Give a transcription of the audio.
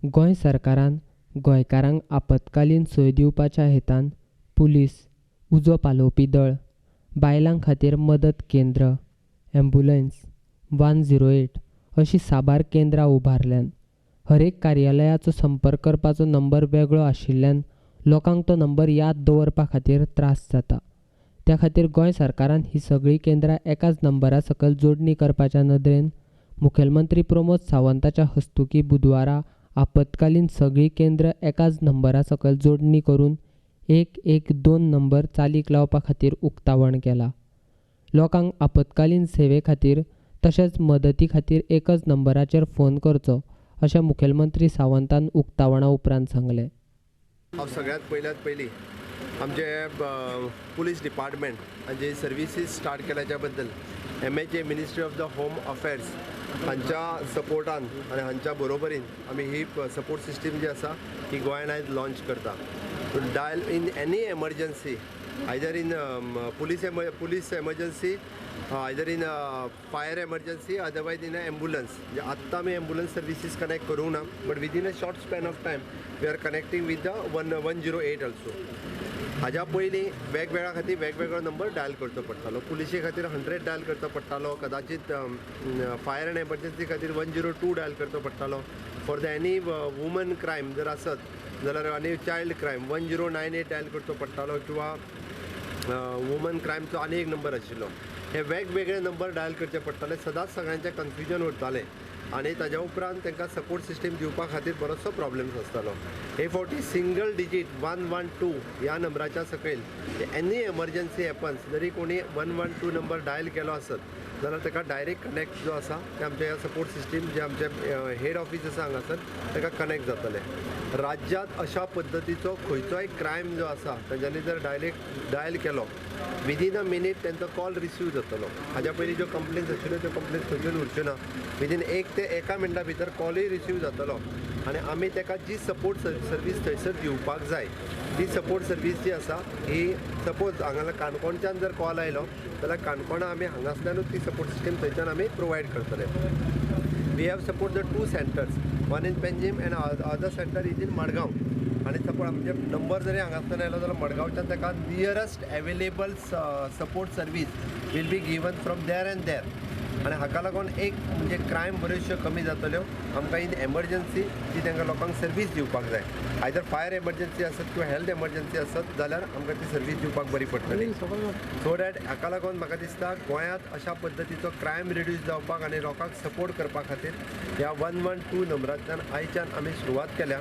गोंय सरकारान गोंयकारांक आपतकालीन सोय दिवपाच्या हेतान पुलीस, उजो पालोवपी दळ, बायलां खातीर मदत केंद्र, ॲम्ब्युलन्स, 108 अशीं साबार केंद्रां उबारल्यात. हर एक कार्यालयाचो संपर्क करपाचो नंबर वेगळो आशिल्ल्यान लोकांक तो नंबर याद दवरपा खातीर त्रास जाता. त्या खातीर गोंय सरकारान ही सगळीं केंद्रां एकाच नंबरा सकयल जोडणी करपाच्या नदरेन मुखेलमंत्री प्रमोद सावंताच्या हस्तुकीं बुधवारा आपतकालीन सगळीं केंद्र एकाच नंबरा सकयल जोडणी करून 112 नंबर चालीक लावपा खातीर उक्तावण केला. लोकांक आपतकालीन सेवे खातीर तशेंच मदती खातीर एकच नंबराचेर फोन करचो अशें मुखेलमंत्री सावंतान उक्तावणा उपरांत सांगलें. हांव सगळ्यांत पयलीं आमचे पुलीस डिपार्टमेंट हांचे सर्विसीस स्टार्ट केल्याच्या बद्दल MHA ministry of the home affairs हांच्या सपोर्टान आनी हांच्या बरोबरीन आमी ही सपोर्ट सिस्टम जी आसा ही गोंयान आयज लॉन्च करता. Dial in any emergency, either in police emergency, either in fire emergency, otherwise in ambulance. म्हणजे आत्तां आमी एम्बुलन्स सर्विसीस कनेक्ट करूंक ना, but within a short span of time we are connecting with the 108 also. हाज्या पयलीं वेगवेगळ्या खातीर वेगवेगळो नंबर डायल करचो पडटालो. पुलिशे खातीर 100 डायल करचो पडटालो, कदाचित फायर एंड एमर्जन्सी खातीर 102 डायल करचो पडटालो. For the any woman crime जर आसत जाल्यार आनी चायल्ड क्रायम 1098 डायल करचो पडटालो, किंवा वुमन क्रायमचो आनी एक नंबर आशिल्लो. हे वेगवेगळे नंबर डायल करचे पडटाले. सदांच सगळ्यांचें कन्फ्युजन उरतालें आनी ताज्या उपरांत तांकां सपोर्ट सिस्टम दिवपा खातीर बरोचसो प्रॉब्लेम्स आसतालो. हे फावटी सिंगल डिजीट 112 ह्या नंबराच्या सकयल एनी एमर्जन्सी हॅपन्स, जरी कोणी 112 नंबर डायल केलो आसत जाल्यार ताका डायरेक्ट कनेक्ट जो आसा ते आमच्या ह्या सपोर्ट सिस्टम जे आमचे हेड ऑफिस आसा हांगासर ताका कनेक्ट जातले. राज्यांत अशा पद्दतीचो खंयचोय क्रायम जो आसा तांच्यांनी जर डायल केलो विदीन अ मिनीट तांचो कॉल रिसीव जातलो. हाज्या पयलीं ज्यो कंप्लेन्स आशिल्ल्यो त्यो कंप्लेन्स खंयच्योच उरच्यो ना. विदीन 1 ते 1 मिनटा भितर कॉलूय रिसीव जातलो आनी आमी ताका जी सपोर्ट सर्वीस थंयसर दिवपाक जाय ती सपोर्ट सर्वीस जी आसा ही सपोज हांगा काणकोणच्यान जर कॉल आयलो जाल्यार काणकोणा आमी हांगासल्यानूच ती सपोर्ट सिस्टम थंयच्यान आमी प्रोवायड करतले. We have support the 2 centres, one in Panjim and other centre is in Madgaon. आनी सपोज म्हणजे नंबर जरी हांगासल्यान आयलो जाल्यार मडगांवच्यान ताका nearest available support service will be given from there and there. आनी हाका लागून एक म्हणजे क्रायम बऱ्योचश्यो कमी जातल्यो. आमकां इन एमर्जन्सी जी तांकां लोकांक सर्वीस दिवपाक जाय, आयदर फायर एमर्जन्सी आसत किंवा हेल्थ एमर्जन्सी आसत जाल्यार आमकां ती सर्वीस दिवपाक बरी पडटली. सो दॅट हाका लागून म्हाका दिसता गोंयांत अशा पद्दतीचो क्रायम रिड्यूस जावपाक आनी लोकांक सपोर्ट करपा खातीर ह्या 112 नंबरांतल्यान आयच्यान आमी सुरवात केल्या.